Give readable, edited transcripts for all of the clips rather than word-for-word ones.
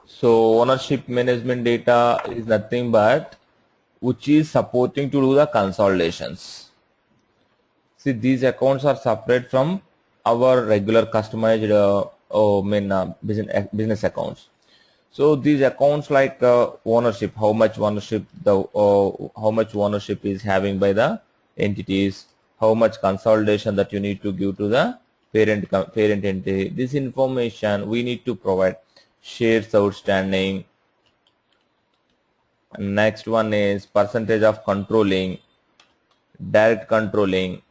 So ownership management data is nothing but which is supporting to do the consolidations. See, these accounts are separate from our regular customized business accounts. So these accounts like ownership, how much ownership is having by the entities, how much consolidation that you need to give to the parent entity. This information we need to provide. Shares outstanding. Next one is percentage of controlling, direct controlling,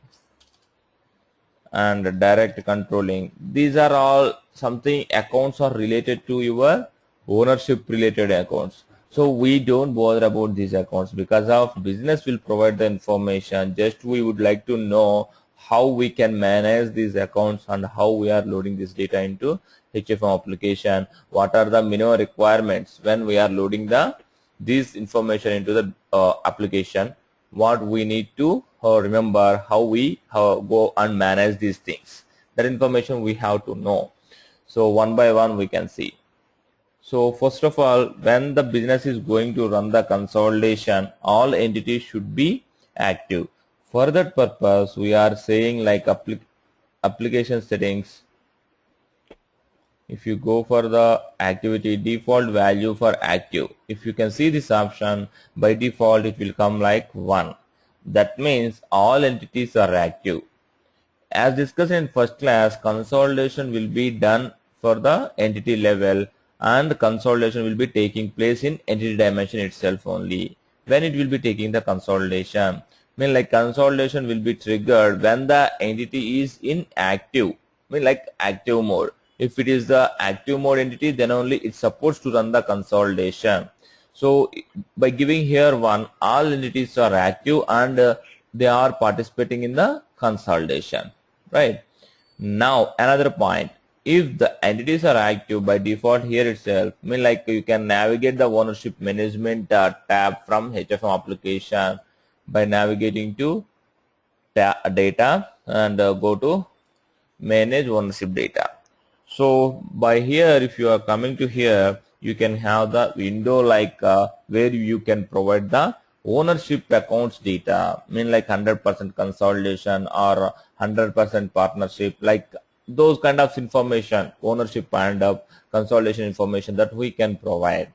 and direct controlling. These are all something accounts are related to your ownership related accounts. So we don't bother about these accounts because of business will provide the information. Just we would like to know how we can manage these accounts and how we are loading this data into HFM application. What are the minimum requirements when we are loading this information into the application? What we need to remember, how we go and manage these things. That information we have to know. So one by one we can see. So first of all, when the business is going to run the consolidation, all entities should be active. For that purpose, we are saying like application settings. If you go for the activity, default value for active, if you can see this option, by default it will come like 1. That means all entities are active. As discussed in first class, consolidation will be done for the entity level and the consolidation will be taking place in entity dimension itself only. When it will be taking the consolidation, mean like consolidation will be triggered when the entity is in active, mean like active mode. If it is the active mode entity, then only it's supposed to run the consolidation. So by giving here 1, all entities are active and they are participating in the consolidation, right? Now another point, if the entities are active by default here itself, mean like you can navigate the ownership management tab from HFM application by navigating to data and go to manage ownership data. So by here, if you are coming to here, you can have the window like where you can provide the ownership accounts data, mean like 100% consolidation or 100% partnership, like those kind of information, ownership and consolidation information that we can provide.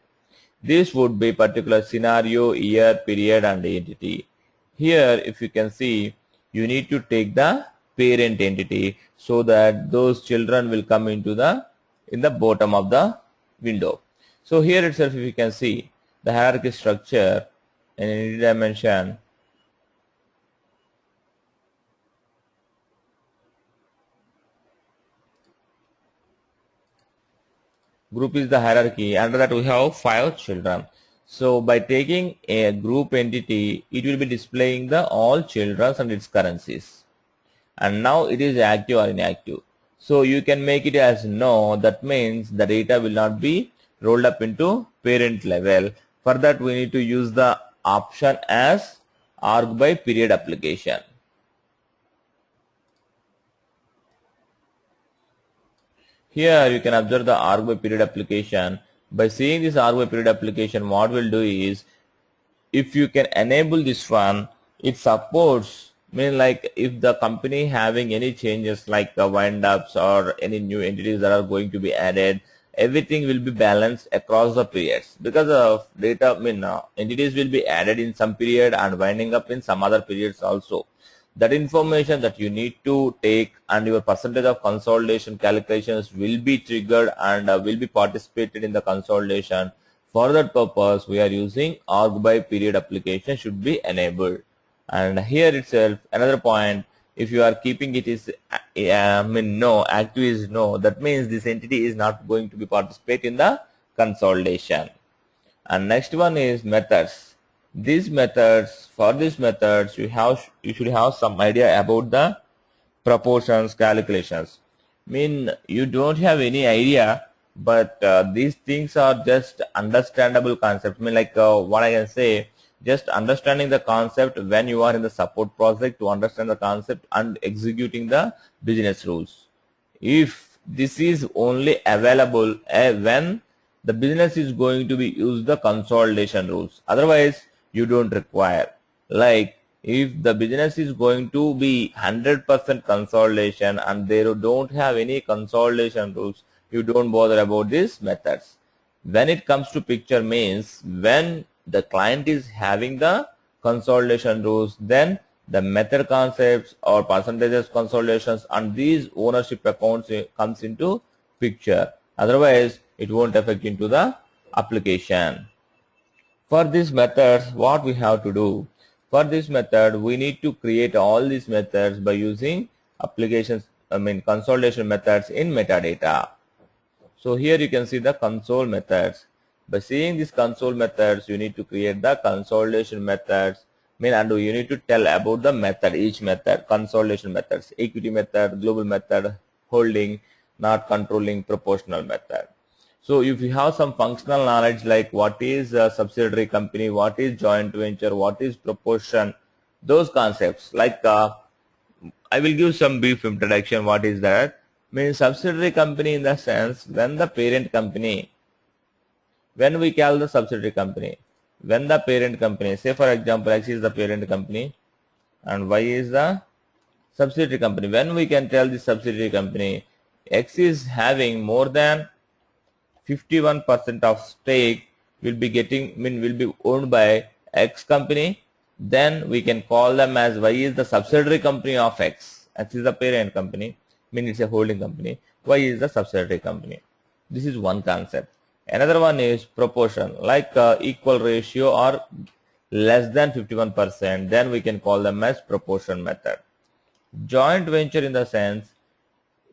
This would be particular scenario, year, period, and entity. Here, if you can see, you need to take the parent entity so that those children will come into in the bottom of the window. So here itself, if you can see the hierarchy structure in entity dimension, group is the hierarchy. Under that we have 5 children. So by taking a group entity, it will be displaying the all children and its currencies. And now it is active or inactive. So you can make it as no. That means the data will not be rolled up into parent level. For that we need to use the option as arg by period application. Here you can observe the arg by period application. By seeing this arg by period application, what we'll do is, if you can enable this one, it supports, mean like if the company having any changes like the wind ups or any new entities that are going to be added, everything will be balanced across the periods because of data, entities will be added in some period and winding up in some other periods also. That information that you need to take and your percentage of consolidation calculations will be triggered and will be participated in the consolidation. For that purpose, we are using arg by period application should be enabled. And here itself, another point, if you are keeping it is no, active is no, that means this entity is not going to be participate in the consolidation. And next one is methods. These methods, for these methods, you should have some idea about the proportions calculations. You don't have any idea, but these things are just understandable concepts. What I can say, just understanding the concept when you are in the support project to understand the concept and executing the business rules. If this is only available when the business is going to be use the consolidation rules. Otherwise, you don't require. Like if the business is going to be 100% consolidation and they don't have any consolidation rules, you don't bother about these methods. When it comes to picture means when the client is having the consolidation rules, then the method concepts or percentages consolidations and these ownership accounts comes into picture. Otherwise, it won't affect into the application. For these methods, what we have to do? For this method, we need to create all these methods by using consolidation methods in metadata. So here you can see the console methods. By seeing these console methods, you need to create the consolidation methods. And you need to tell about the method, each method, consolidation methods, equity method, global method, holding, not controlling, proportional method. So if you have some functional knowledge like what is a subsidiary company, what is joint venture, what is proportion, those concepts, like I will give some brief introduction. What is that? Means subsidiary company in the sense when the parent company, when we call the subsidiary company, when the parent company, say for example X is the parent company and Y is the subsidiary company. When we can tell the subsidiary company X is having more than 51% of stake will be will be owned by X company, then we can call them as Y is the subsidiary company of X. X is the parent company, it's a holding company. Y is the subsidiary company. This is one concept. Another one is proportion, like equal ratio or less than 51%, then we can call them as proportion method. Joint venture in the sense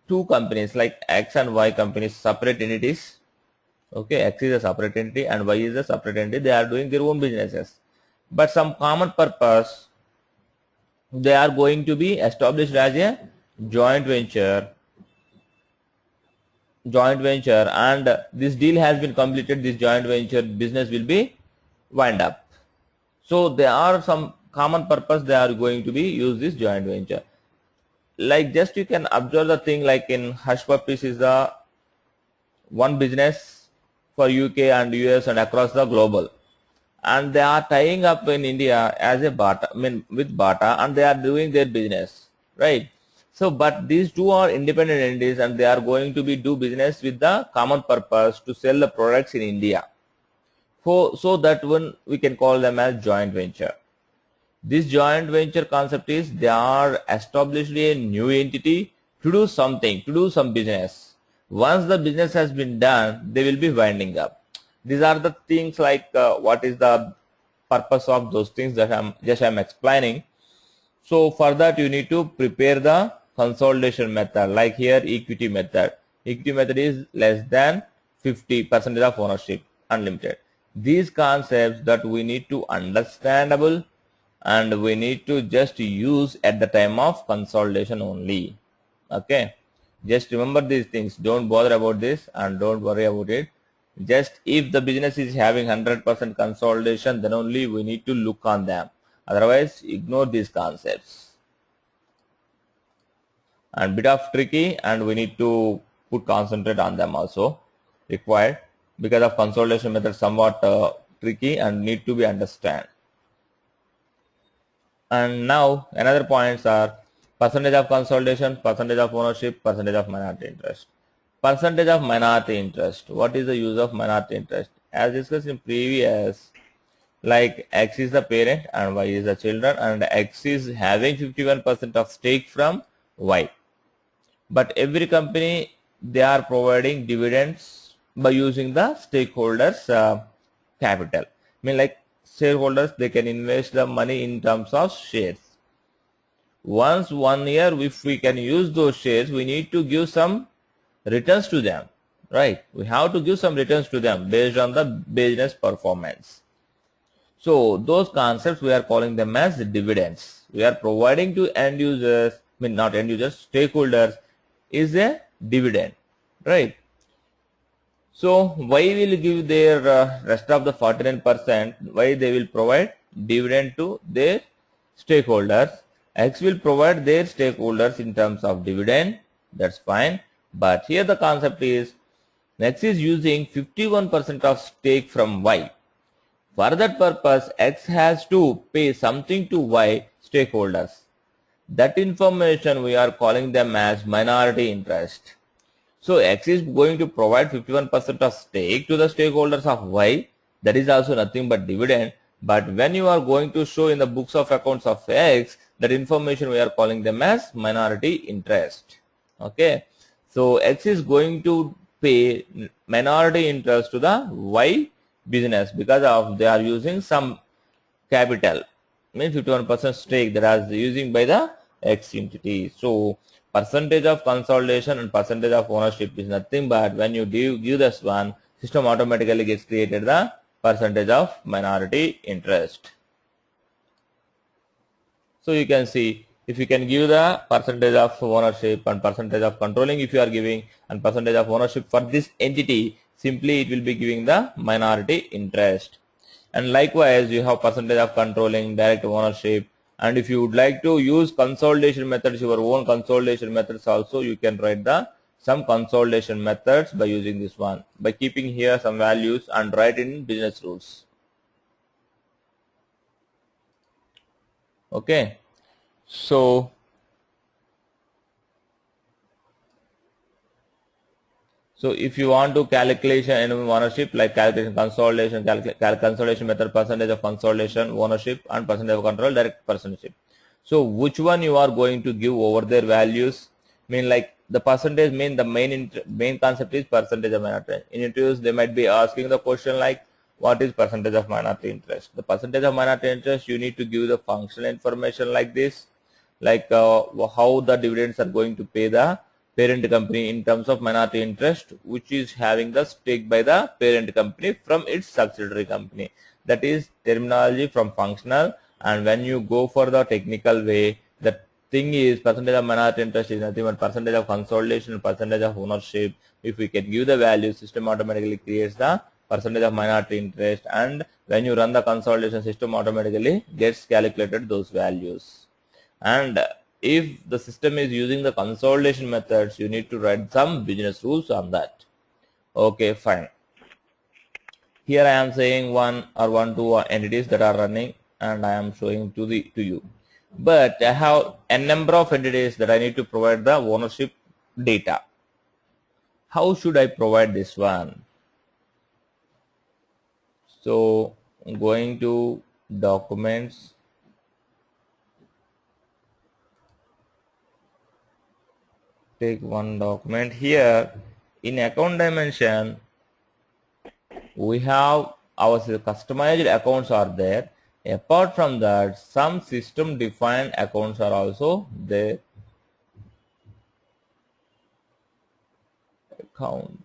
two companies like X and Y companies, separate entities. Okay, X is a separate entity and Y is a separate entity. They are doing their own businesses, but some common purpose they are going to be established as a joint venture, and this deal has been completed. This joint venture business will be wind up. So there are some common purpose they are going to be use this joint venture. Like just you can observe the thing like in Hush Puppies is the one business for UK and US and across the global, and they are tying up in India as a Bata, with Bata, and they are doing their business, right? So, but these two are independent entities and they are going to be do business with the common purpose to sell the products in India. So that one we can call them as joint venture. This joint venture concept is they are established a new entity to do something, to do some business. Once the business has been done, they will be winding up. These are the things like what is the purpose of those things that I'm explaining. So for that you need to prepare the consolidation method, like here equity method. Equity method is less than 50% of ownership, unlimited. These concepts that we need to understandable and we need to just use at the time of consolidation only. Okay, just remember these things. Don't bother about this and don't worry about it. Just if the business is having 100% consolidation, then only we need to look on them. Otherwise, ignore these concepts. And bit of tricky, and we need to concentrate on them also required, because of consolidation method somewhat tricky and need to be understand. And now another points are percentage of consolidation, percentage of ownership, percentage of minority interest. Percentage of minority interest. What is the use of minority interest? As discussed in previous, like X is the parent and Y is the children, and X is having 51% of stake from Y. But every company they are providing dividends by using the stakeholders capital. Like shareholders, they can invest the money in terms of shares. Once 1 year, if we can use those shares, we need to give some returns to them, right? We have to give some returns to them based on the business performance. So those concepts we are calling them as dividends. We are providing to end users, not end users, stakeholders, is a dividend, right? So why will give their rest of the 49%? Why they will provide dividend to their stakeholders? X will provide their stakeholders in terms of dividend. That's fine. But here the concept is X is using 51% of stake from Y. For that purpose, X has to pay something to Y stakeholders. That information we are calling them as minority interest. So X is going to provide 51% of stake to the stakeholders of Y. That is also nothing but dividend. But when you are going to show in the books of accounts of X, that information we are calling them as minority interest. Okay. So X is going to pay minority interest to the Y business because of they are using some capital, means 51% stake that is using by the X entity. So percentage of consolidation and percentage of ownership is nothing but when you give this one, system automatically gets created the percentage of minority interest. So you can see if you can give the percentage of ownership and percentage of controlling if you are giving and percentage of ownership for this entity, simply it will be giving the minority interest. And likewise you have percentage of controlling, direct ownership, and if you would like to use consolidation methods, your own consolidation methods also, you can write the some consolidation methods by using this one, by keeping here some values and write in business rules. Okay, so if you want to calculation and ownership, like calculation consolidation, consolidation method, percentage of consolidation, ownership, and percentage of control, direct percentage. So which one you are going to give over their values? Mean like the percentage mean the main concept is percentage of minority. In interviews they might be asking the question like what is percentage of minority interest? The percentage of minority interest you need to give the functional information like this, like how the dividends are going to pay the parent company in terms of minority interest, which is having the stake by the parent company from its subsidiary company. That is terminology from functional. And when you go for the technical way, the thing is percentage of minority interest is nothing but percentage of consolidation, percentage of ownership. If we can give the value, system automatically creates the percentage of minority interest, and when you run the consolidation, system automatically gets calculated those values. And if the system is using the consolidation methods, you need to write some business rules on that. Okay, fine. Here I am saying two entities that are running, and I am showing to you. But I have a number of entities that I need to provide the ownership data. How should I provide this one? So going to documents, take one document. Here in account dimension we have our customized accounts are there. Apart from that, some system defined accounts are also there. Account.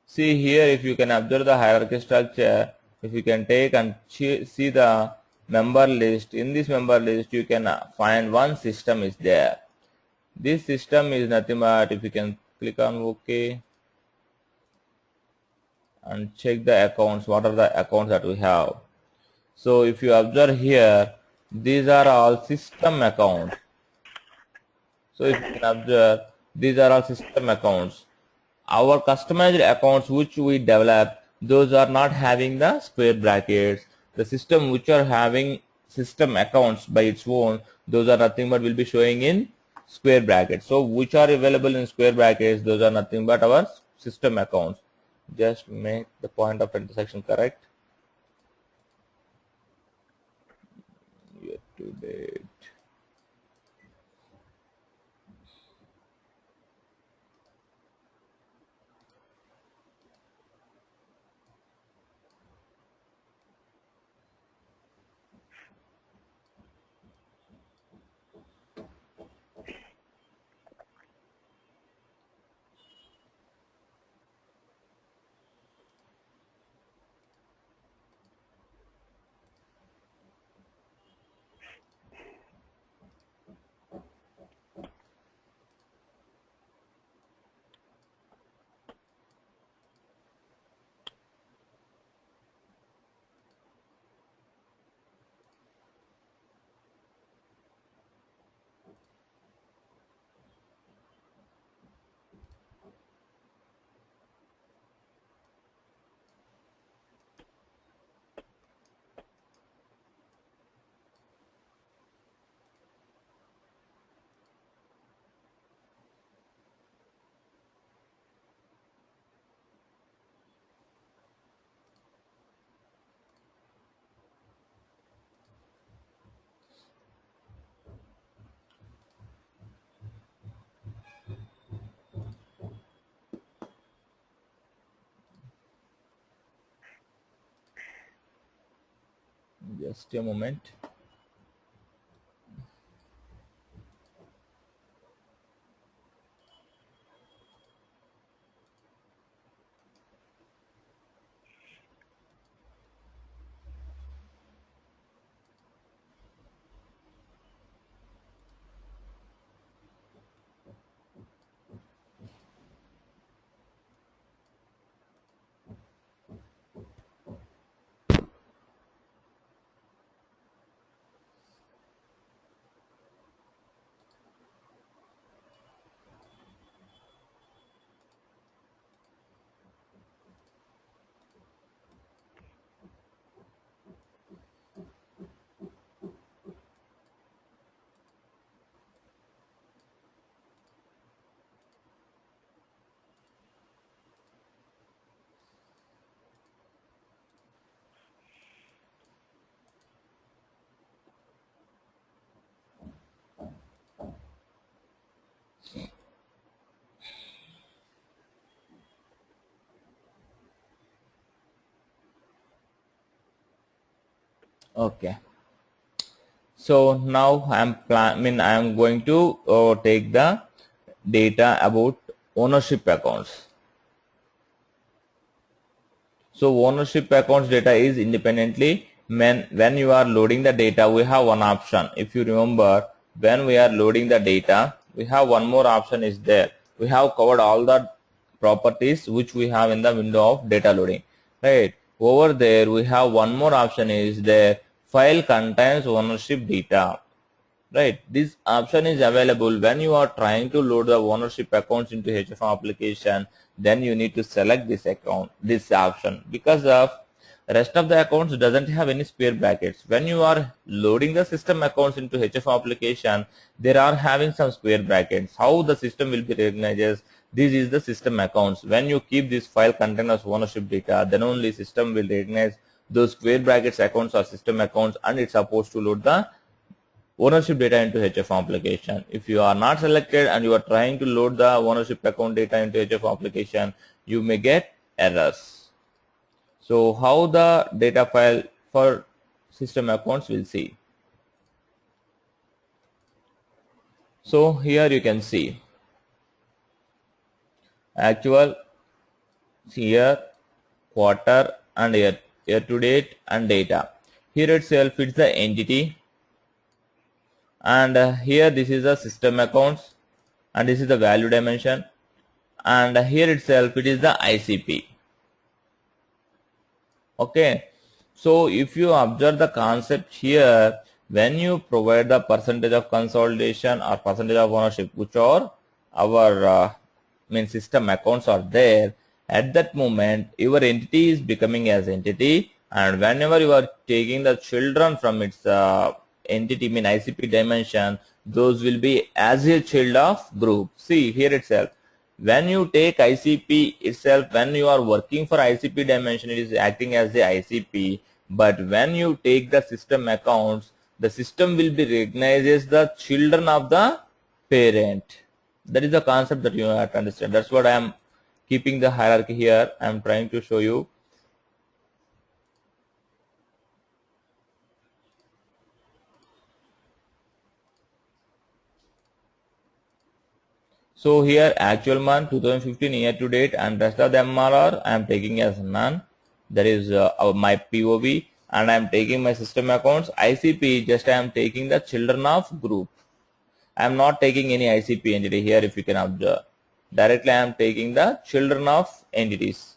See here, if you can observe the hierarchy structure, if you can take and see the member list, in this member list you can find one system is there. This system is nothing but, if you can click on OK and check the accounts, what are the accounts that we have. So if you observe here, these are all system accounts. So if you can observe, these are all system accounts. Our customized accounts which we develop, those are not having the square brackets. The system which are having system accounts by its own, those are nothing but will be showing in square brackets. So which are available in square brackets, those are nothing but our system accounts. Just make the point of intersection correct. Year to date. Just a moment. Okay. So now I am going to take the data about ownership accounts. So ownership accounts data is independently when you are loading the data, we have one option. If you remember, when we are loading the data, we have one more option is there. We have covered all the properties which we have in the window of data loading, right? Over there we have one more option is there, file contains ownership data. Right, this option is available when you are trying to load the ownership accounts into HFM application. Then you need to select this option, because of rest of the accounts doesn't have any square brackets. When you are loading the system accounts into HFM application, there are having some square brackets. How the system will be recognizes this is the system accounts. When you keep this file contains ownership data, then only system will recognize those square brackets accounts or system accounts, and it's supposed to load the ownership data into HFM application. If you are not selected and you are trying to load the ownership account data into HFM application, you may get errors. So how the data file for system accounts will see. So here you can see actual, year, quarter, and year to date and data. Here itself it's the entity, and here this is the system accounts, and this is the value dimension, and here itself it is the ICP. Okay, so if you observe the concept here, when you provide the percentage of consolidation or percentage of ownership, which are our system accounts are there, at that moment your entity is becoming as entity, and whenever you are taking the children from its entity ICP dimension, those will be as a child of group. See here itself, when you take ICP itself, when you are working for ICP dimension, it is acting as the ICP. But when you take the system accounts, the system will be recognizes the children of the parent. That is the concept that you have to understand. That's what I am keeping the hierarchy here. I am trying to show you. So here actual month 2015 year to date, and rest of them are I am taking as none. That is my POV, and I am taking my system accounts. ICP, just I am taking the children of group. I am not taking any ICP entity here. If you can observe, directly I am taking the children of entities.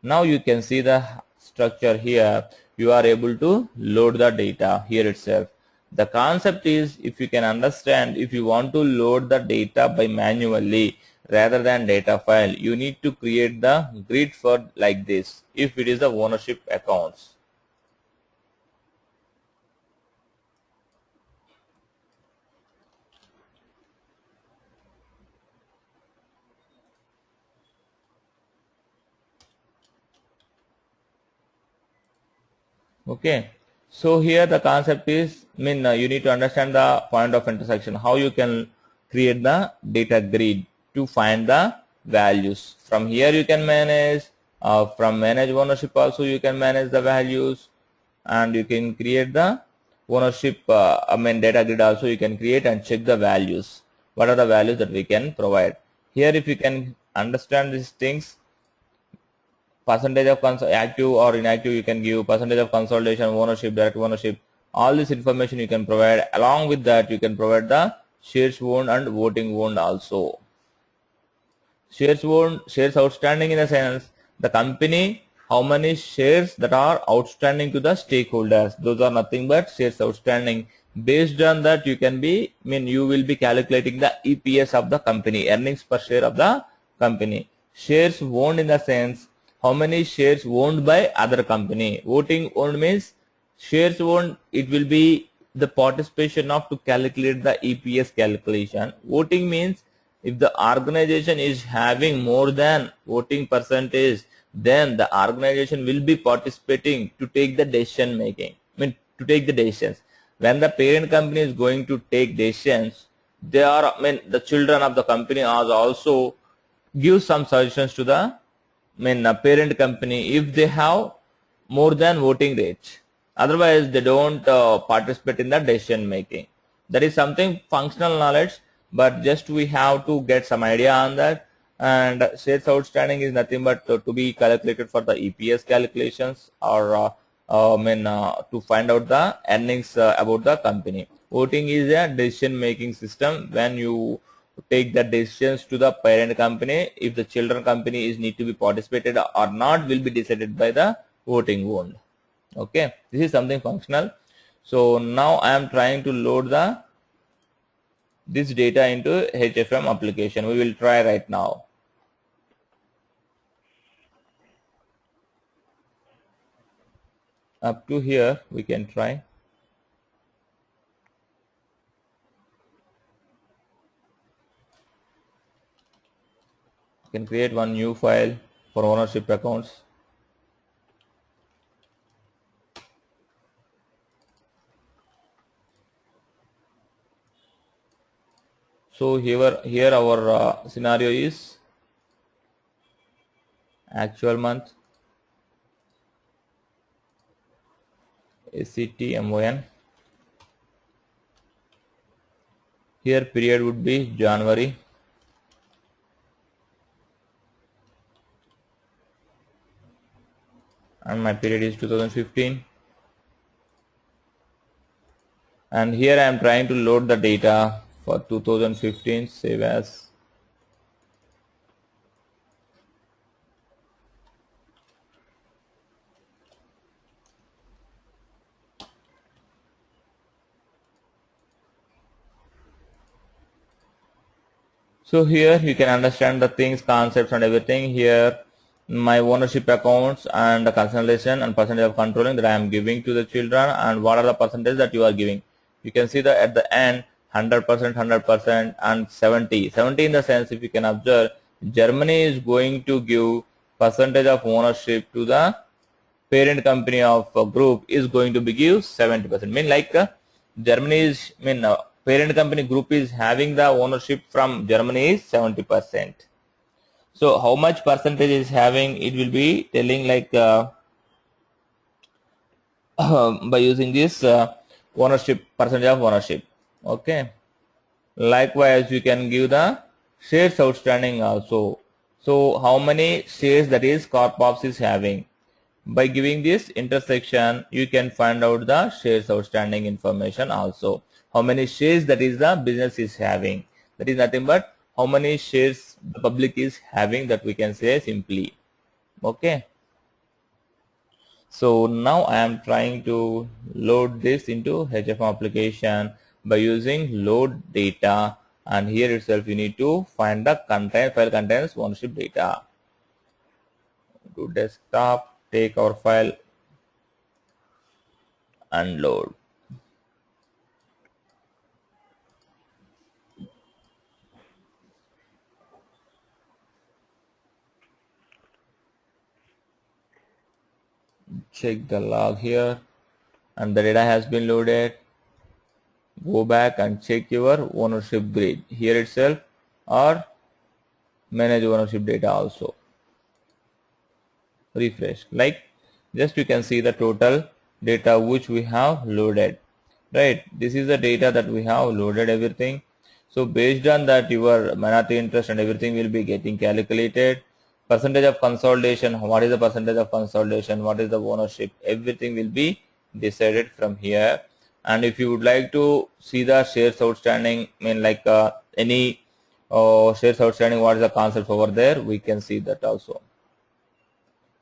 Now you can see the structure here. You are able to load the data here itself. The concept is, if you can understand, if you want to load the data by manually rather than data file, you need to create the grid for like this if it is the ownership accounts. Okay, so here the concept is, you need to understand the point of intersection, how you can create the data grid to find the values. From here you can manage, from manage ownership also you can manage the values, and you can create the ownership data grid also you can create and check the values. What are the values that we can provide? Here if you can understand these things, percentage of active or inactive you can give, percentage of consolidation, ownership, direct ownership, all this information you can provide. Along with that you can provide the shares owned and voting owned also. Shares owned, shares outstanding in the sense the company, how many shares that are outstanding to the stakeholders, those are nothing but shares outstanding. Based on that you can be, you will be calculating the EPS of the company, earnings per share of the company. Shares owned in the sense how many shares owned by other company. Voting owned means shares owned, it will be the participation of to calculate the EPS calculation. Voting means if the organization is having more than voting percentage, then the organization will be participating to take the decision making, to take the decisions. When the parent company is going to take decisions, they are, the children of the company are also give some suggestions to the parent company if they have more than voting rate. Otherwise they don't participate in the decision making. That is something functional knowledge, but just we have to get some idea on that. And shares outstanding is nothing but to be calculated for the EPS calculations, or to find out the earnings about the company. Voting is a decision making system when you take the decisions to the parent company. If the children company is need to be participated or not will be decided by the voting owned. Okay, this is something functional. So now I am trying to load this data into HFM application. We will try right now. Up to here we can try. You can create one new file for ownership accounts. So here our scenario is actual month, SCTMON. Here period would be January. And my period is 2015. And here I am trying to load the data for 2015, save as. So here you can understand the things, concepts and everything. Here my ownership accounts and the consolidation and percentage of controlling that I am giving to the children, and what are the percentage that you are giving. You can see that at the end 100%, 100% and 70 in the sense, if you can observe, Germany is going to give percentage of ownership to the parent company of a group is going to be give 70%. Mean like Germany is parent company group is having the ownership from Germany is 70%. So how much percentage is having, it will be telling like by using this ownership, percentage of ownership. Okay. Likewise you can give the shares outstanding also. So how many shares that is Corpops is having. By giving this intersection you can find out the shares outstanding information also. How many shares that is the business is having, that is nothing but how many shares the public is having, that we can say simply. Okay. So now I am trying to load this into HFM application by using load data, and here itself you need to find the file contains ownership data. To desktop, take our file and load. Check the log here and the data has been loaded. Go back and check your ownership grid here itself, or manage ownership data also. Refresh, like just you can see the total data which we have loaded, right? This is the data that we have loaded everything. So based on that, your minority interest and everything will be getting calculated. Percentage of consolidation, what is the percentage of consolidation, what is the ownership, everything will be decided from here. And if you would like to see the shares outstanding, I mean like any shares outstanding, what is the concept over there, we can see that also.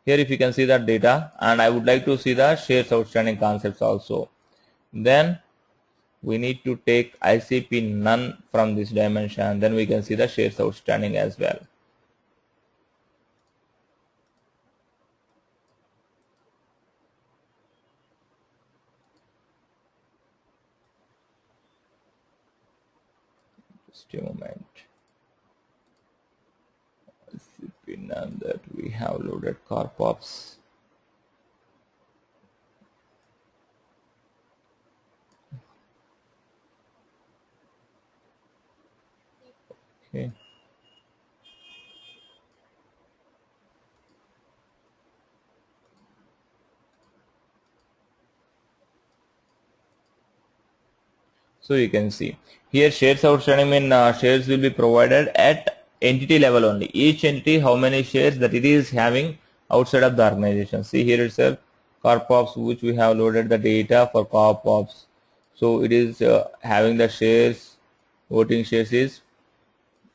Here if you can see that data, and I would like to see the shares outstanding concepts also, then we need to take ICP none from this dimension, then we can see the shares outstanding as well. Just a moment. ICP none that we have loaded Corpops. Okay. So you can see here shares outstanding, mean shares will be provided at entity level only. Each entity, how many shares that it is having outside of the organization. See here itself, Corpops, which we have loaded the data for Corpops. So it is having the shares, voting shares is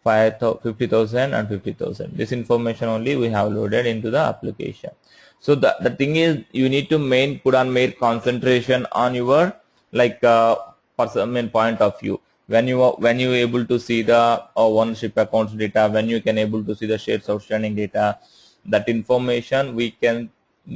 50,000 and 50,000. This information only we have loaded into the application. So the thing is, you need to put on more concentration on your like point of view. When you able to see the ownership accounts data, when you can able to see the shares outstanding data, that information we can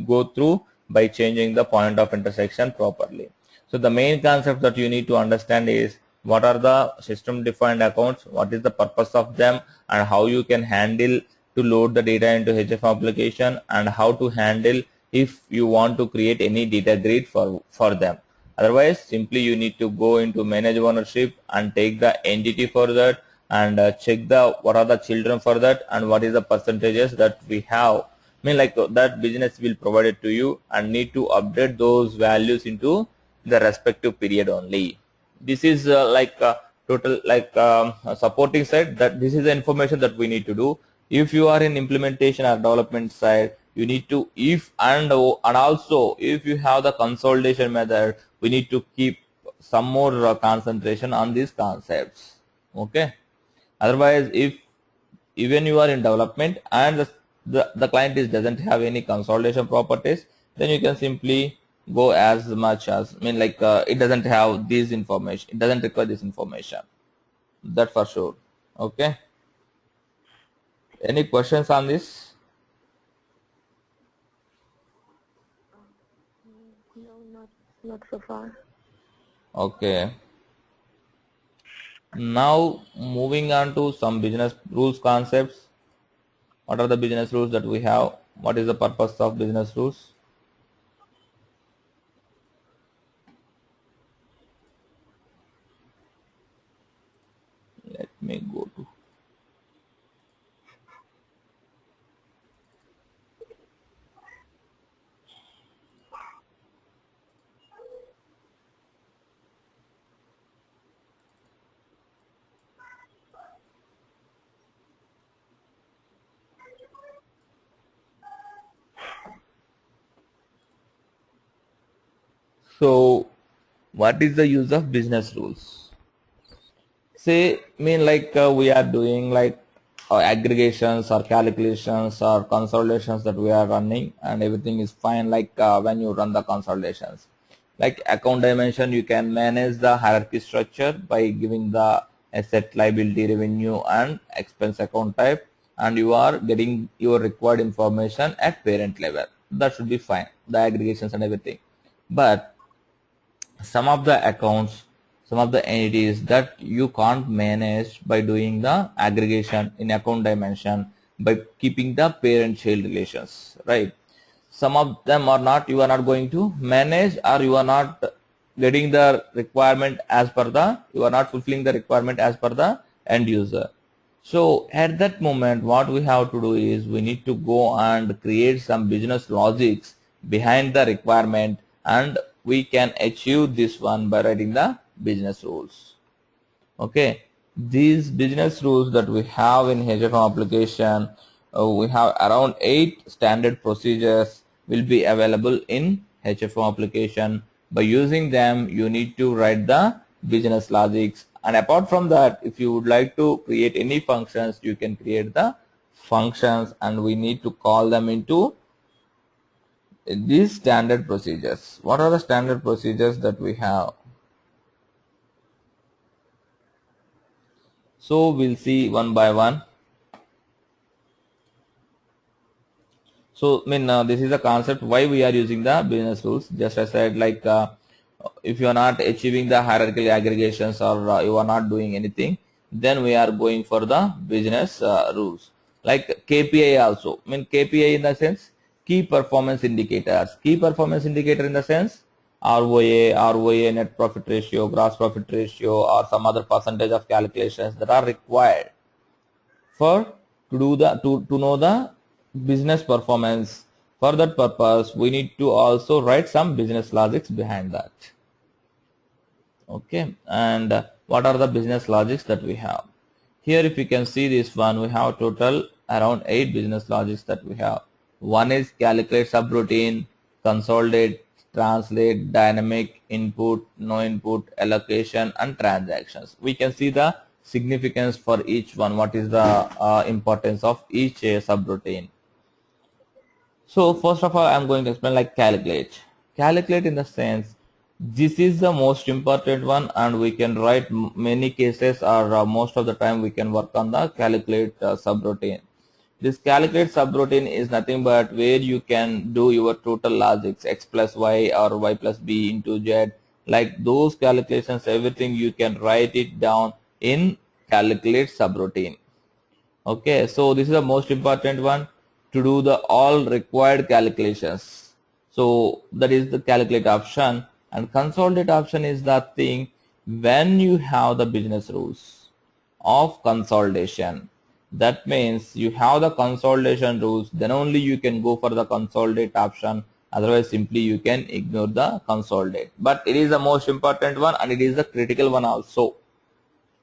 go through by changing the point of intersection properly. So the main concept that you need to understand is what are the system defined accounts, what is the purpose of them, and how you can handle to load the data into HF application, and how to handle if you want to create any data grid for them. Otherwise, simply you need to go into manage ownership and take the entity for that, and check the what are the children for that, and what is the percentages that we have. I mean like that business will provide it to you, and need to update those values into the respective period only. This is like total like supporting side, that this is the information that we need to do. If you are in implementation or development side, you need to and also if you have the consolidation method, we need to keep some more concentration on these concepts. Okay, otherwise if even you are in development and the client doesn't have any consolidation properties, then you can simply go as much as, I mean like it doesn't have this information, it doesn't require this information, that for sure. Okay, any questions on this? No, not so far. Okay, now moving on to some business rules concepts. What are the business rules that we have? What is the purpose of business rules? Let me go to so what is the use of business rules? Say, mean like we are doing like aggregations or calculations or consolidations that we are running, and everything is fine. Like when you run the consolidations, like account dimension, you can manage the hierarchy structure by giving the asset, liability, revenue, and expense account type, and you are getting your required information at parent level. That should be fine, the aggregations and everything. But some of the accounts, some of the entities that you can't manage by doing the aggregation in account dimension by keeping the parent child relations, right? Some of them are not, you are not going to manage, or you are not getting the requirement as per the, you are not fulfilling the requirement as per the end user. So at that moment, what we have to do is we need to go and create some business logics behind the requirement, and we can achieve this one by writing the business rules. Okay, these business rules that we have in HFM application, we have around 8 standard procedures will be available in HFM application. By using them, you need to write the business logics, and apart from that, if you would like to create any functions, you can create the functions, and we need to call them into these standard procedures. What are the standard procedures that we have? So we'll see one by one. So this is the concept why we are using the business rules. Just as I said, like if you are not achieving the hierarchical aggregations, or you are not doing anything, then we are going for the business rules. Like KPI also. KPI in the sense key performance indicators. Key performance indicator in the sense ROA, net profit ratio, gross profit ratio, or some other percentage of calculations that are required for to know the business performance. For that purpose, we need to also write some business logics behind that. Okay, and what are the business logics that we have? Here, if you can see this one, we have total around 8 business logics that we have. One is calculate subroutine, consolidate, translate, dynamic, input, no input, allocation, and transactions. We can see the significance for each one. What is the importance of each subroutine? So first of all, I'm going to explain like calculate. Calculate in the sense, this is the most important one, and we can write many cases, or most of the time we can work on the calculate subroutine. This calculate subroutine is nothing but where you can do your total logics, x plus y or y plus b into z, like those calculations, everything you can write it down in calculate subroutine. Okay, so this is the most important one to do the all required calculations. So that is the calculate option, and consolidate option is the thing when you have the business rules of consolidation. That means you have the consolidation rules, then only you can go for the consolidate option. Otherwise, simply you can ignore the consolidate. But it is the most important one, and it is the critical one also.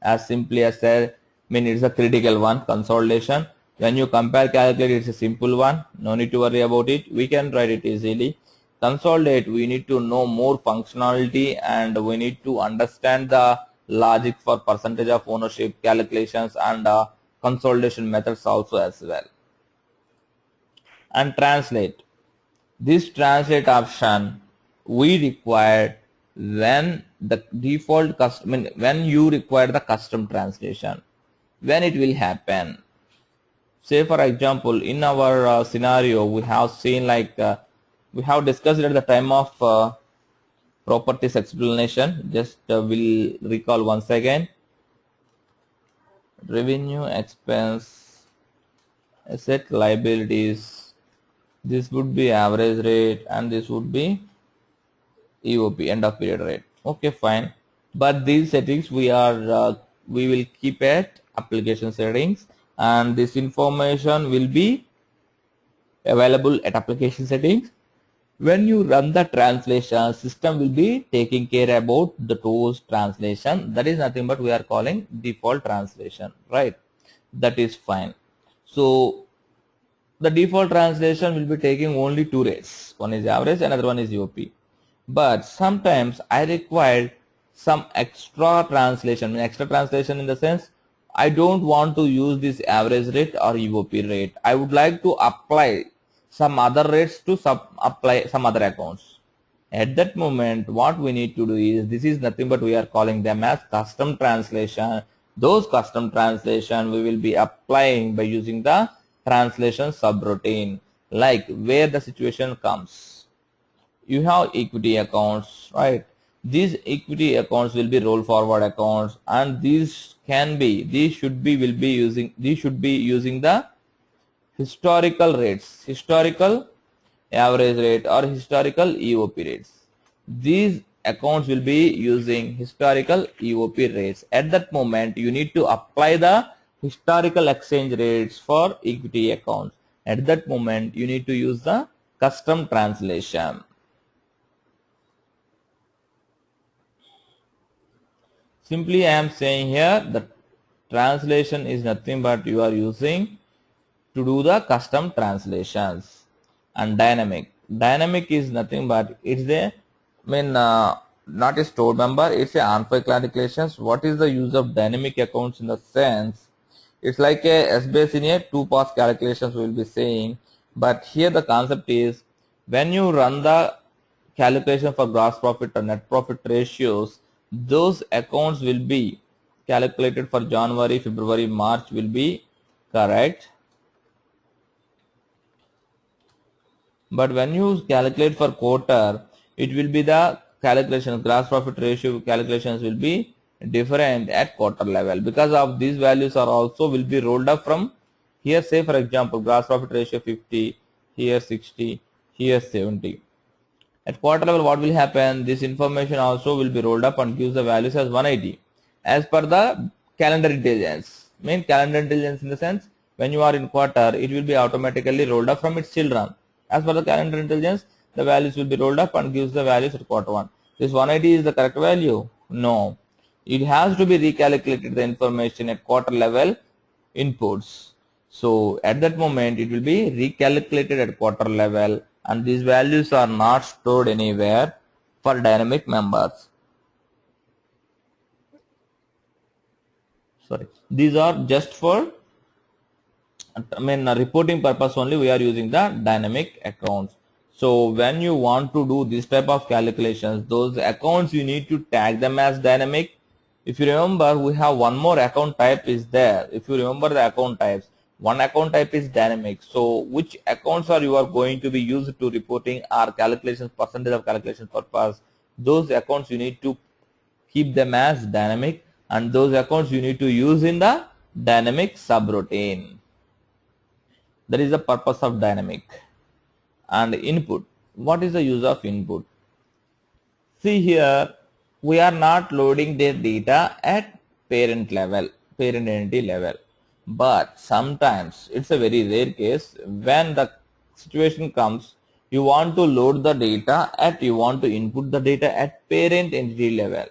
As simply as said, it's a critical one, consolidation. When you compare calculate, it's a simple one. No need to worry about it. We can write it easily. Consolidate, we need to know more functionality, and we need to understand the logic for percentage of ownership calculations, and consolidation methods also as well. And translate, this translate option we require when the default custom, when you require the custom translation, when it will happen. Say for example, in our scenario, we have seen like we have discussed at the time of properties explanation. Just we'll recall once again. Revenue, expense, asset, liabilities. This would be average rate, and this would be EOP, end of period rate. Okay, fine. But these settings we will keep at application settings, and this information will be available at application settings. When you run the translation, system will be taking care about those translation. That is nothing but we are calling default translation, right? That is fine. So the default translation will be taking only 2 rates. One is average, another one is EOP. But sometimes I require some extra translation. Extra translation in the sense, I don't want to use this average rate or EOP rate. I would like to apply some other rates to apply some other accounts. At that moment, what we need to do is, this is nothing but we are calling them as custom translation. Those custom translation we will be applying by using the translation subroutine, like where the situation comes. You have equity accounts, right? These equity accounts will be roll forward accounts, and these should be using the historical rates, historical average rate or historical EOP rates. These accounts will be using historical EOP rates. At that moment, you need to apply the historical exchange rates for equity accounts. At that moment, you need to use the custom translation. Simply I am saying here the translation is nothing but you are using to do the custom translations. And dynamic is nothing but it's the not a stored member, it's a on-file calculations. What is the use of dynamic accounts in the sense it's like a S-base in a two-pass calculations we will be saying, but here the concept is when you run the calculation for gross profit or net profit ratios, those accounts will be calculated for January, February, March will be correct. But when you calculate for quarter, it will be the calculation, gross profit ratio calculations will be different at quarter level. Because of these values are also will be rolled up from here, say for example, gross profit ratio 50, here 60, here 70. At quarter level, what will happen? This information also will be rolled up and gives the values as 180 as per the calendar intelligence. Mean calendar intelligence in the sense when you are in quarter, it will be automatically rolled up from its children. As per the calendar intelligence, the values will be rolled up and gives the values at quarter one. This 180 is the correct value? No. It has to be recalculated the information at quarter level inputs. So at that moment it will be recalculated at quarter level and these values are not stored anywhere for dynamic members. Sorry, these are just for reporting purpose only we are using the dynamic accounts. So when you want to do this type of calculations, those accounts you need to tag them as dynamic. If you remember, we have one more account type is there. If you remember the account types, one account type is dynamic. So which accounts are you are going to be used to reporting our calculations, percentage of calculation purpose, those accounts you need to keep them as dynamic and those accounts you need to use in the dynamic subroutine. That is the purpose of dynamic. And input. What is the use of input? See here, we are not loading their data at parent level, parent entity level. But sometimes, it's a very rare case, when the situation comes, you want to load the data you want to input the data at parent entity level.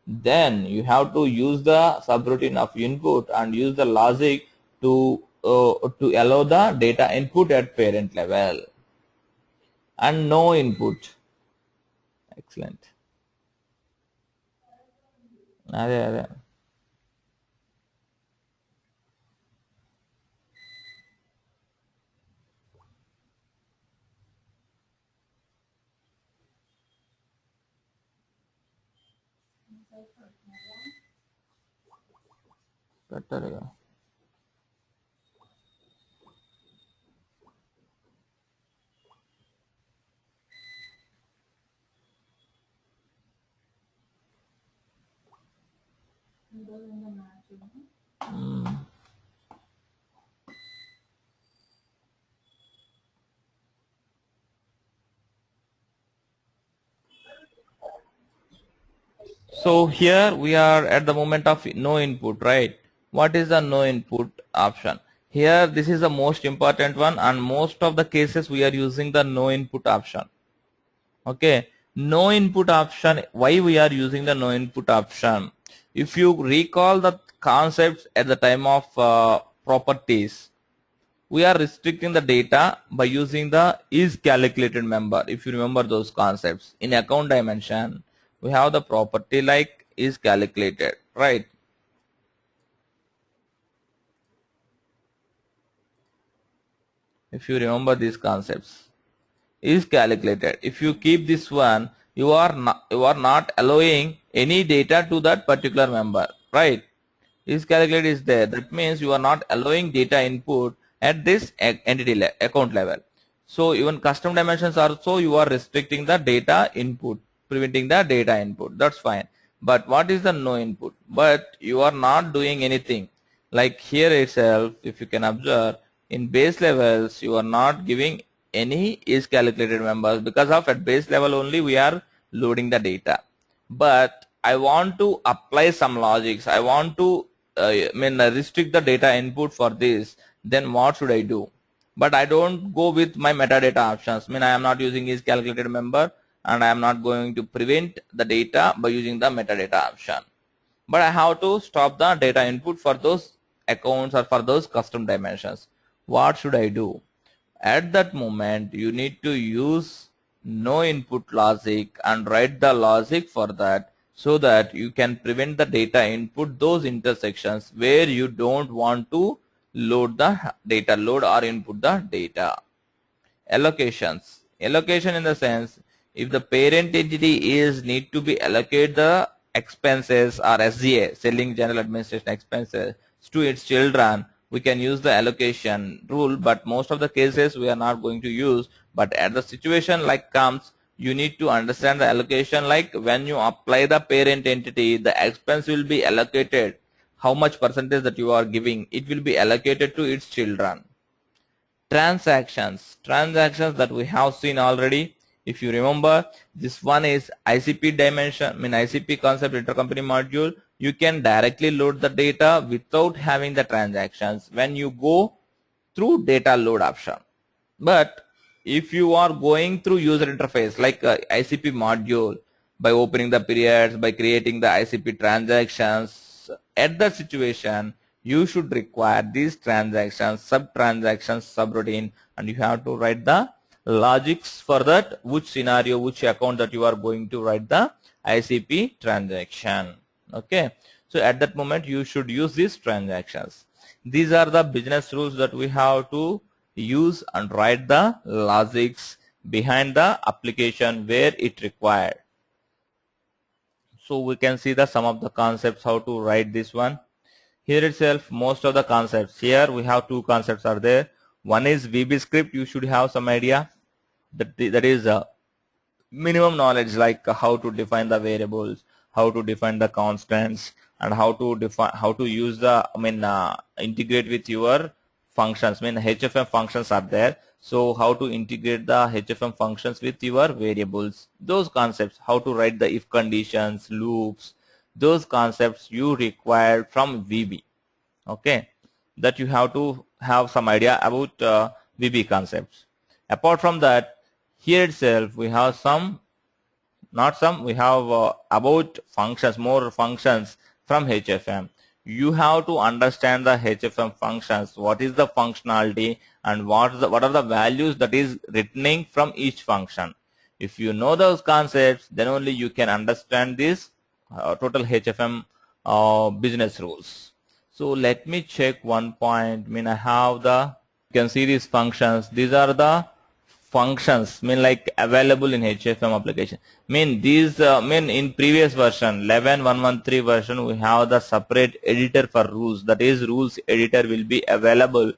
Then you have to use the subroutine of input and use the logic to allow the data input at parent level. And no input. Excellent. అదే పెట్టారుగా. So here we are at the moment of no input, right? What is the no input option? Here this is the most important one and most of the cases we are using the no input option. Okay, no input option. Why we are using the no input option? If you recall the concepts at the time of properties, we are restricting the data by using the is calculated member. If you remember those concepts in account dimension, we have the property like is calculated, right? If you remember these concepts, is calculated. If you keep this one, you are not allowing any data to that particular member, right? Is calculated is there. That means you are not allowing data input at this entity account level. So even custom dimensions also you are restricting the data input, preventing the data input. That's fine. But what is the no input? But you are not doing anything. Like here itself, if you can observe, in base levels you are not giving any is calculated members because of at base level only we are loading the data. But I want to apply some logics. I want to restrict the data input for this. Then what should I do? But I don't go with my metadata options. I am not using is calculated member and I am not going to prevent the data by using the metadata option. but I have to stop the data input for those accounts or for those custom dimensions. What should I do? At that moment, you need to use no input logic and write the logic for that, so that you can prevent the data input those intersections where you don't want to load the data, load or input the data. Allocations. Allocation in the sense, if the parent entity is need to be allocate the expenses or SGA, selling general administration expenses, to its children, we can use the allocation rule, but most of the cases we are not going to use. But at the situation like comes, you need to understand the allocation, like when you apply the parent entity, the expense will be allocated. How much percentage that you are giving, it will be allocated to its children. Transactions that we have seen already. If you remember, this one is ICP dimension, ICP concept intercompany module. You can directly load the data without having the transactions when you go through data load option. But if you are going through user interface like ICP module, by opening the periods, by creating the ICP transactions, at that situation, you should require these transactions, sub-transactions, subroutine, and you have to write the logics for that, which scenario, which account that you are going to write the ICP transaction. Okay, so at that moment, you should use these transactions. These are the business rules that we have to use and write the logics behind the application where it required. So we can see the some of the concepts how to write this one. Here itself, most of the concepts. Here we have two concepts are there. One is VB script. You should have some idea that is minimum knowledge, like how to define the variables, how to define the constants, and how to define, how to use the integrate with your functions. HFM functions are there, so how to integrate the HFM functions with your variables, those concepts, how to write the if conditions, loops, those concepts you require from VB. Okay, that you have to have some idea about VB concepts. Apart from that, here itself we have some, not some, we have about functions, more functions from HFM. You have to understand the HFM functions, what is the functionality and what are the values that is returning from each function. If you know those concepts, then only you can understand this total HFM business rules. So let me check one point. I have the, you can see these functions. These are the functions like available in HFM application. These in previous version 11.113 version, we have the separate editor for rules. That is, rules editor will be available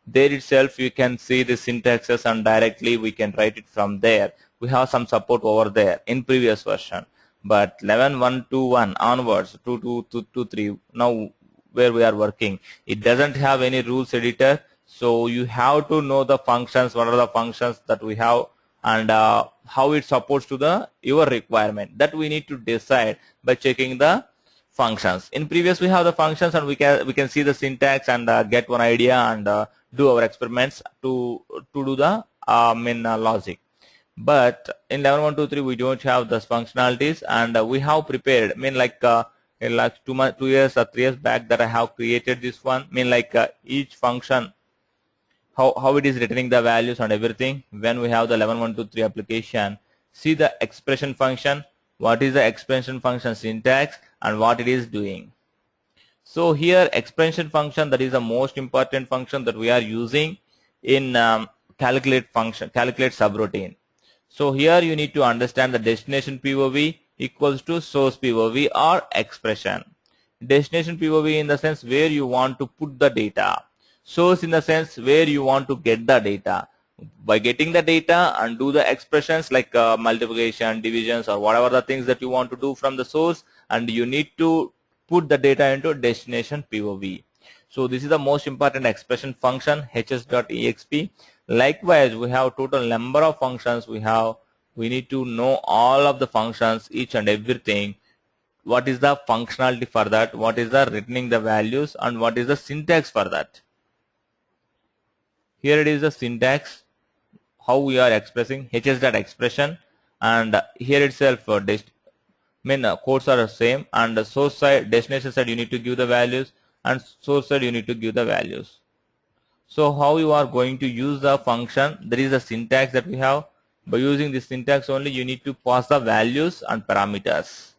there itself. You can see the syntaxes and directly we can write it from there. We have some support over there in previous version, but 11.121 onwards, 2.2.2.3 now where we are working, it doesn't have any rules editor. So you have to know the functions, what are the functions that we have, and how it supports to the your requirement. That we need to decide by checking the functions. In previous we have the functions and we can see the syntax and get one idea and do our experiments to do the logic. But in 11.123 we don't have those functionalities, and we have prepared in like 2 years or 3 years back that I have created this one. Each function, how it is returning the values and everything. When we have the 11.123 application, see the expression function, what is the expression function syntax and what it is doing. So here expression function, that is the most important function that we are using in calculate subroutine. So here you need to understand the destination POV equals to source POV or expression. Destination POV in the sense where you want to put the data. Source in the sense where you want to get the data. By getting the data and do the expressions like multiplication, divisions, or whatever the things that you want to do from the source, and you need to put the data into destination POV. So this is the most important expression function, hs.exp. Likewise, we have total number of functions we have. We need to know all of the functions, each and everything. What is the functionality for that? What is the returning the values, and what is the syntax for that? Here it is the syntax, how we are expressing hs.expression, and here itself codes are the same, and the source side, destination side, you need to give the values, and source side you need to give the values. So how you are going to use the function? There is a syntax that we have. By using this syntax only, you need to pass the values and parameters.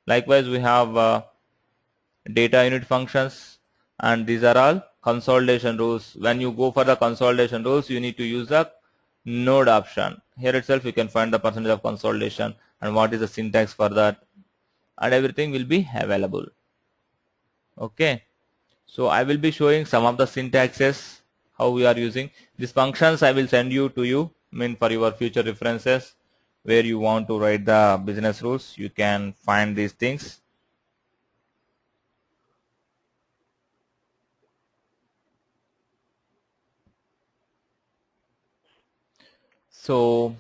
Likewise, we have data unit functions, and these are all consolidation rules. When you go for the consolidation rules, you need to use the node option. Here itself you can find the percentage of consolidation and what is the syntax for that, and everything will be available. Okay, so I will be showing some of the syntaxes how we are using these functions. I will send you for your future references. Where you want to write the business rules, you can find these things. So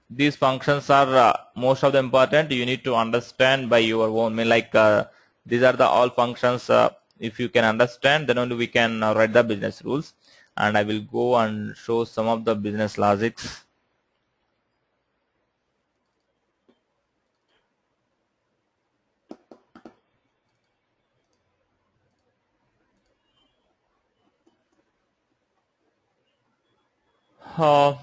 these functions are most of the important. You need to understand by your own. These are the all functions. If you can understand, then only we can write the business rules. And I will go and show some of the business logics.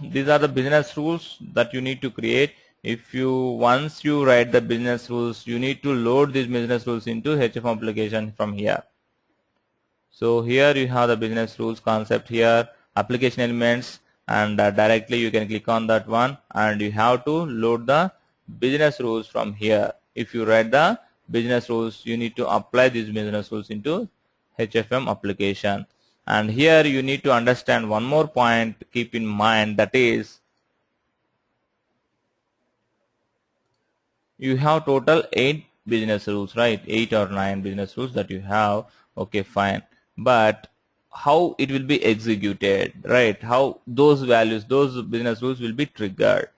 These are the business rules that you need to create. Once you write the business rules, you need to load these business rules into HFM application from here. So here you have the business rules concept here, application elements, and directly you can click on that one, and you have to load the business rules from here. If you write the business rules, you need to apply these business rules into HFM application. And here you need to understand one more point, keep in mind, that is you have total 8 business rules, right? 8 or 9 business rules that you have. Okay, fine. But how it will be executed, right? How those values, those business rules will be triggered.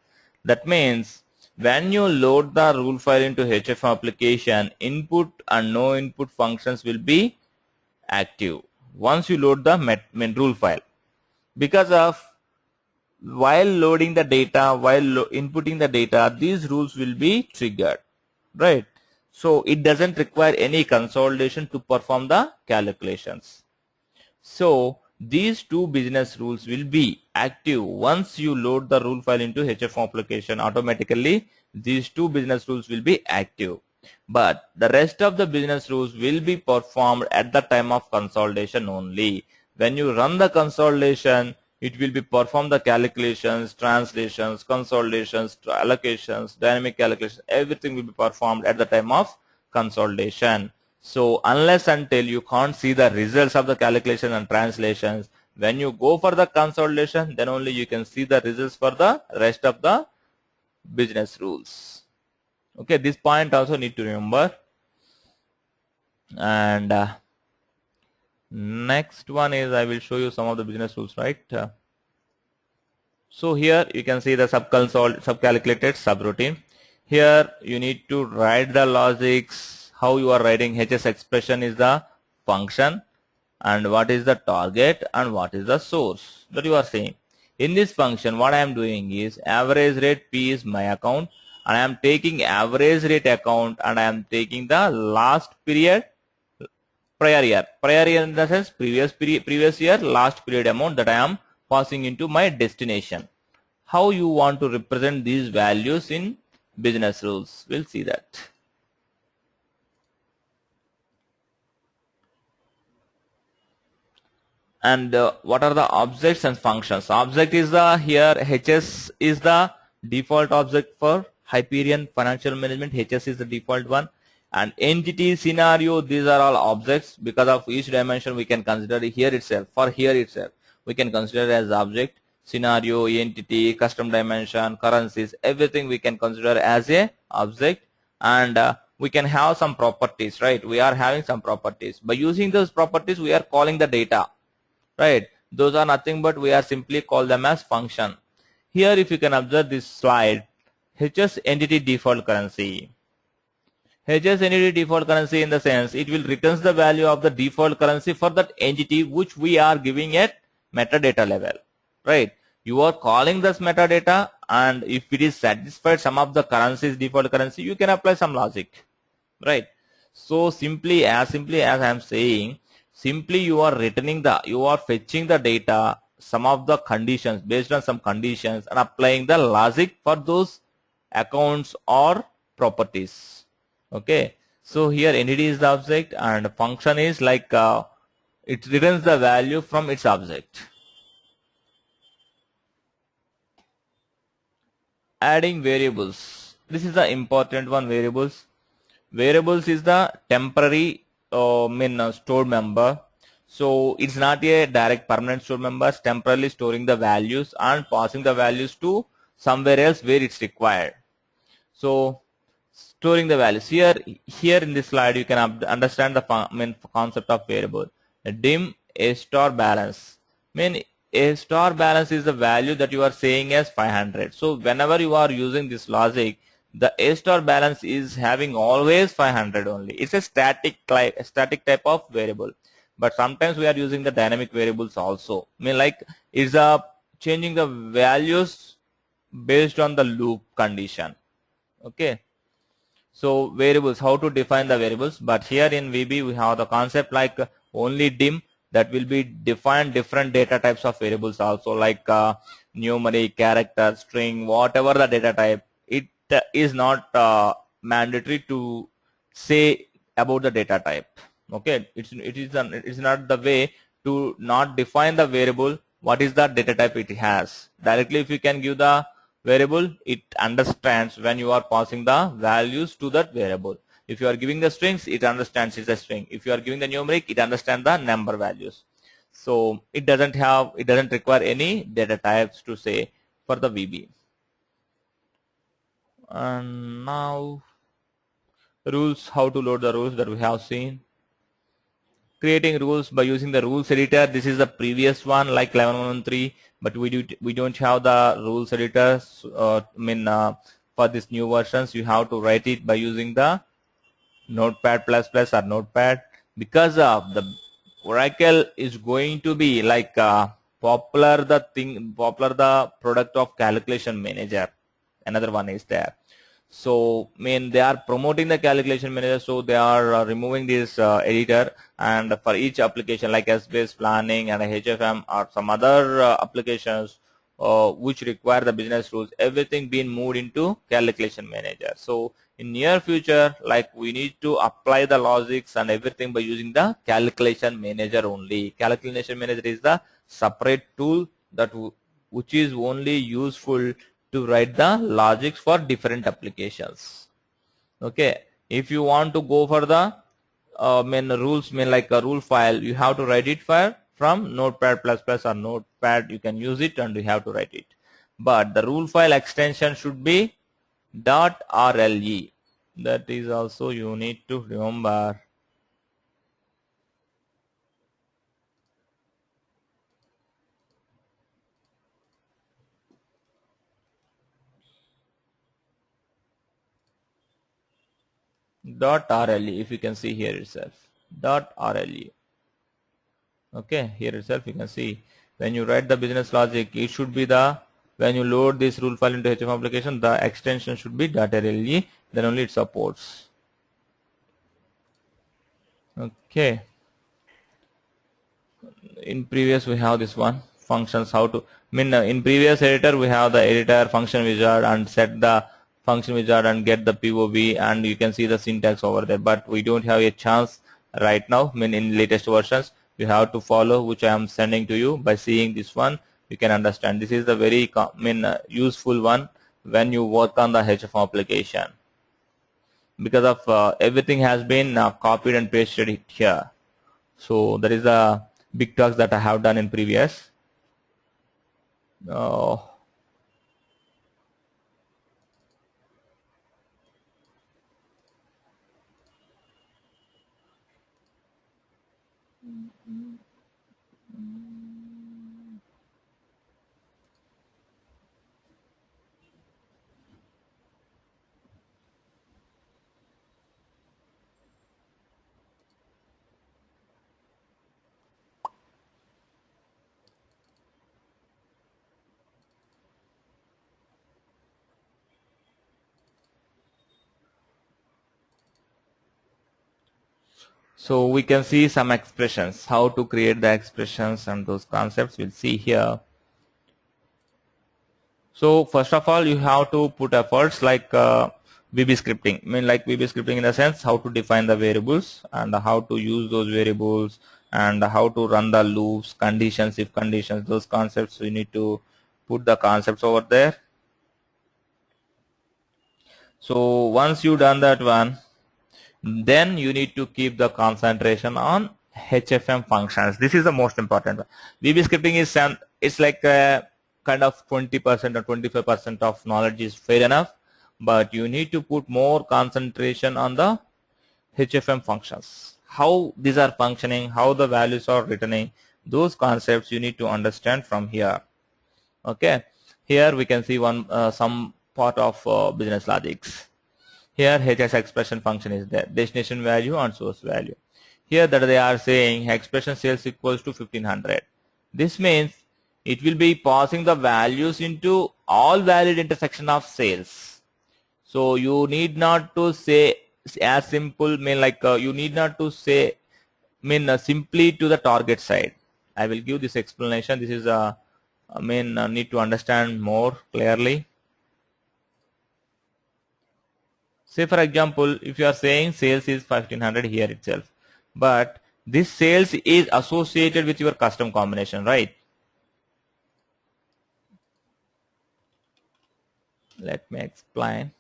That means when you load the rule file into HFM application, input and no input functions will be active once you load the main rule file, because of while loading the data, while inputting the data, these rules will be triggered, right? So it doesn't require any consolidation to perform the calculations. So these two business rules will be active once you load the rule file into HFM application. Automatically these two business rules will be active, but the rest of the business rules will be performed at the time of consolidation only. When you run the consolidation, it will be perform the calculations, translations, consolidations, allocations, dynamic calculations, everything will be performed at the time of consolidation. So unless until you can't see the results of the calculation and translations, when you go for the consolidation, then only you can see the results for the rest of the business rules. Okay, this point also need to remember. And next one is I will show you some of the business rules, right? So here you can see the subcalculated subroutine. Here you need to write the logics. How you are writing HS expression is the function, and what is the target and what is the source that you are saying. In this function, what I am doing is average rate P is my account, and I am taking average rate account, and I am taking the last period, prior year in the sense previous year, last period amount that I am passing into my destination. How you want to represent these values in business rules, we'll see that. And what are the objects and functions? Object is here HS is the default object for Hyperion Financial Management. HS is the default one. And entity, scenario, these are all objects. Because of each dimension we can consider here itself. For here itself we can consider as object. Scenario, entity, custom dimension, currencies, everything we can consider as a object. And we can have some properties, right? We are having some properties. By using those properties we are calling the data, right? Those are nothing but we are simply call them as function. Here if you can observe this slide, HS entity default currency. HS entity default currency in the sense it will returns the value of the default currency for that entity which we are giving at metadata level, right? You are calling this metadata, and if it is satisfied some of the currencies, default currency, you can apply some logic, right? So simply as I am saying, simply you are fetching the data, some of the conditions, based on some conditions, and applying the logic for those accounts or properties. Okay, so here entity is the object and function is like it returns the value from its object. Adding variables, this is the important one. Variables is the temporary stored member. So it's not a direct permanent stored member. It's temporarily storing the values and passing the values to somewhere else where it's required. So storing the values here in this slide, you can understand the concept of variable. Dim a star balance, a star balance is the value that you are saying as 500. So whenever you are using this logic, the a star balance is having always 500 only. It's a static type of variable, but sometimes we are using the dynamic variables also. Like it's changing the values based on the loop condition. Okay, so variables, how to define the variables, but here in VB we have the concept like only dim, that will be defined different data types of variables also, like numeric, character, string, whatever the data type. It is not mandatory to say about the data type. Okay, it's not the way to not define the variable what is the data type it has. Directly if you can give the variable, it understands when you are passing the values to that variable. If you are giving the strings, it understands it's a string. If you are giving the numeric, it understands the number values. So it doesn't require any data types to say for the VB. And now rules, how to load the rules that we have seen. Creating rules by using the rules editor. This is the previous one like 11.113, but we don't have the rules editor. For this new versions, you have to write it by using the Notepad++ or Notepad, because the Oracle is going to be like popular the product of calculation manager. Another one is there. So they are promoting the calculation manager, so they are removing this editor, and for each application like SBase planning and HFM or some other applications which require the business rules, everything being moved into calculation manager. So in near future, like we need to apply the logics and everything by using the calculation manager only. Calculation manager is the separate tool that which is only useful to write the logics for different applications. Okay, if you want to go for the rules, like a rule file, you have to write it from Notepad++ or Notepad. You can use it and you have to write it, but the rule file extension should be .rle. That is also you need to remember. .rle, if you can see here itself, .rle. Okay, here itself you can see when you write the business logic, it should be when you load this rule file into HFM application, the extension should be .rle, then only it supports. Okay, in previous we have this one functions, how to in previous editor we have the editor function wizard and set the function wizard and get the POV, and you can see the syntax over there, but we don't have a chance right now. In latest versions you have to follow which I am sending to you. By seeing this one you can understand this is the very useful one when you work on the HFM application, because of everything has been copied and pasted here. So that is the big talks that I have done in previous. So we can see some expressions, how to create the expressions and those concepts we'll see here. So first of all, you have to put efforts like VB scripting. I mean, like VB scripting in the sense how to define the variables and how to use those variables and how to run the loops, conditions, if conditions, those concepts. We need to put the concepts over there. So once you done that one, then you need to keep the concentration on HFM functions. This is the most important one. VB scripting is it's like a kind of 20% or 25% of knowledge is fair enough, but you need to put more concentration on the HFM functions. How these are functioning, how the values are returning, those concepts you need to understand from here. Okay, here we can see one some part of business logics. Here HS expression function is there, destination value and source value. Here that they are saying expression sales equals to 1500. This means it will be passing the values into all valid intersection of sales. So you need not to say as simple, mean like you need not to say simply to the target side. I will give this explanation. This is need to understand more clearly. Say for example, if you are saying sales is 1500 here itself, but this sales is associated with your custom combination, right? Let me explain.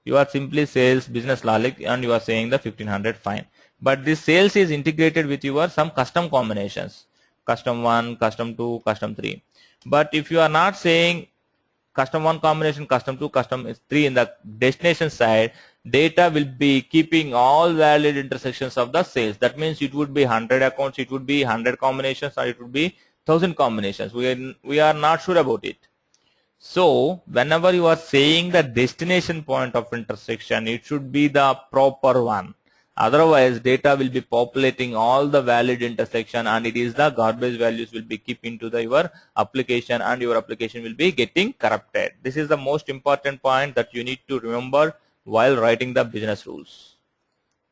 You are simply sales business logic and you are saying the 1500, fine. But this sales is integrated with your some custom combinations, custom 1, custom 2, custom 3. But if you are not saying custom 1 combination, custom 2, custom 3 in the destination side, data will be keeping all valid intersections of the sales. That means it would be 100 accounts, it would be 100 combinations, or it would be 1000 combinations. We are not sure about it. So whenever you are saying the destination point of intersection, it should be the proper one. Otherwise, data will be populating all the valid intersection, and it is the garbage values will be keeping to your application, and your application will be getting corrupted. This is the most important point that you need to remember while writing the business rules.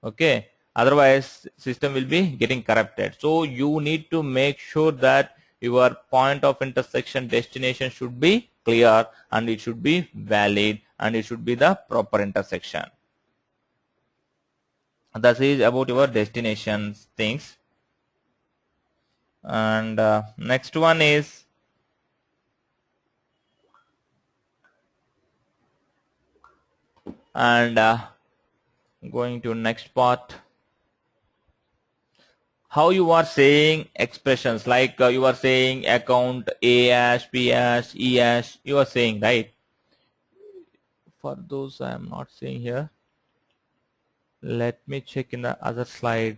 Okay. Otherwise, system will be getting corrupted. So you need to make sure that your point of intersection destination should be clear, and it should be valid, and it should be the proper intersection. That is about your destination things. And next one is going to next part. How you are saying expressions, like you are saying account A hash, B hash, E hash, you are saying, right? For those I am not seeing here. Let me check in the other slide.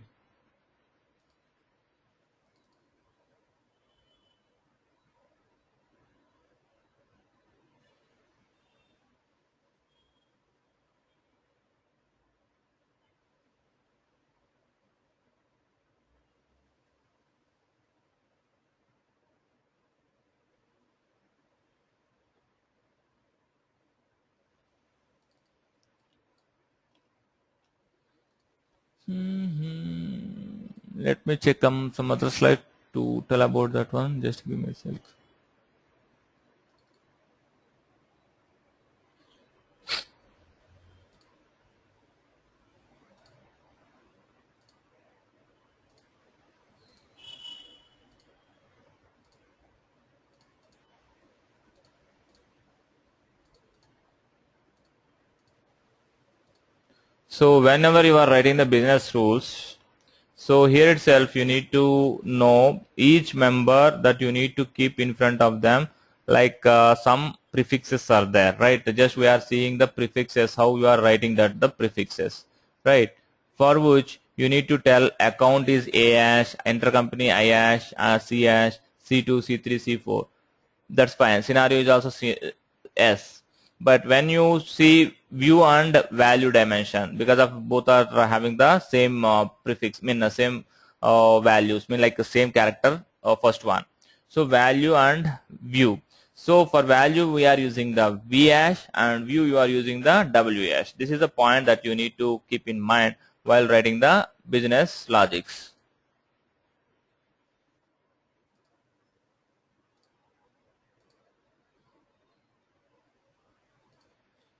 Let me check some other slide to tell about that one. Just give me a sec. So whenever you are writing the business rules, so here itself you need to know each member that you need to keep in front of them, like some prefixes are there, right? Just we are seeing the prefixes, how you are writing that, the prefixes, right? For which you need to tell account is A hash, intercompany I hash, C hash, C2, C3, C4. That's fine. Scenario is also S. But when you see view and value dimension, because of both are having the same prefix, mean the same values, mean like the same character, first one. So value and view. So for value we are using the V hash, and view you are using the W hash. This is the point that you need to keep in mind while writing the business logics.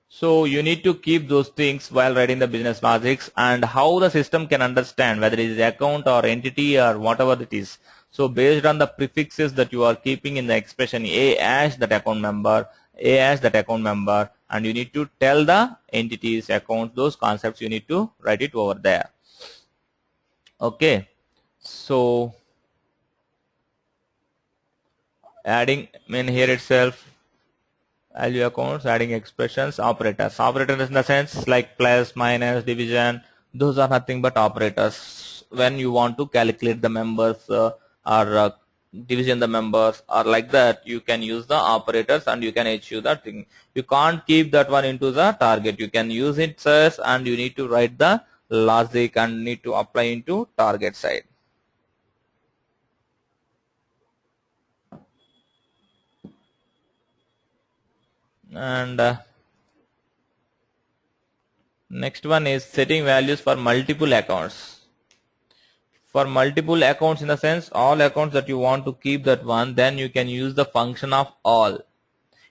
So you need to keep those things while writing the business logics, and how the system can understand whether it is account or entity or whatever it is. So based on the prefixes that you are keeping in the expression A as that account member, A as that account member, and you need to tell the entities, accounts, those concepts you need to write it over there. Okay, so adding in here itself, value accounts, adding expressions, operators. Operators in the sense like plus, minus, division, those are nothing but operators. When you want to calculate the members or division the members or like that, you can use the operators and you can achieve that thing. You can't keep that one into the target. You can use it as, and you need to write the logic and need to apply into target side. And next one is setting values for multiple accounts. For multiple accounts in the sense all accounts that you want to keep that one, then you can use the function of all.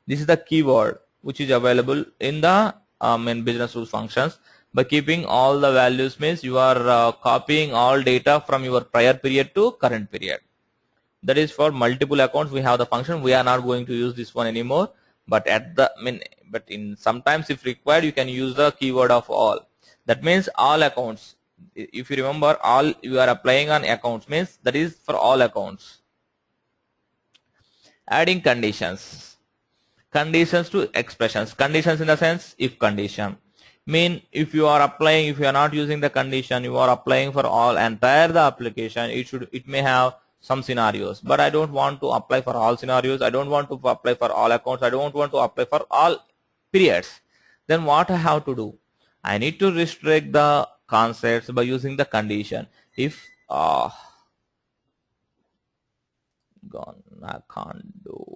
This is the keyword which is available in the in business rules functions. By keeping all the values means you are copying all data from your prior period to current period. That is for multiple accounts. We have the function. We are not going to use this one anymore, but at the but in sometimes if required you can use the keyword of all. That means all accounts. If you remember, all you are applying on accounts means that is for all accounts. Adding conditions to expressions. Conditions in the sense if condition, mean if you are applying, if you are not using the condition, you are applying for all entire the application, it may have some scenarios, but I don't want to apply for all scenarios. I don't want to apply for all accounts. I don't want to apply for all periods. Then what I have to do? I need to restrict the concepts by using the condition. If gone, I can't do.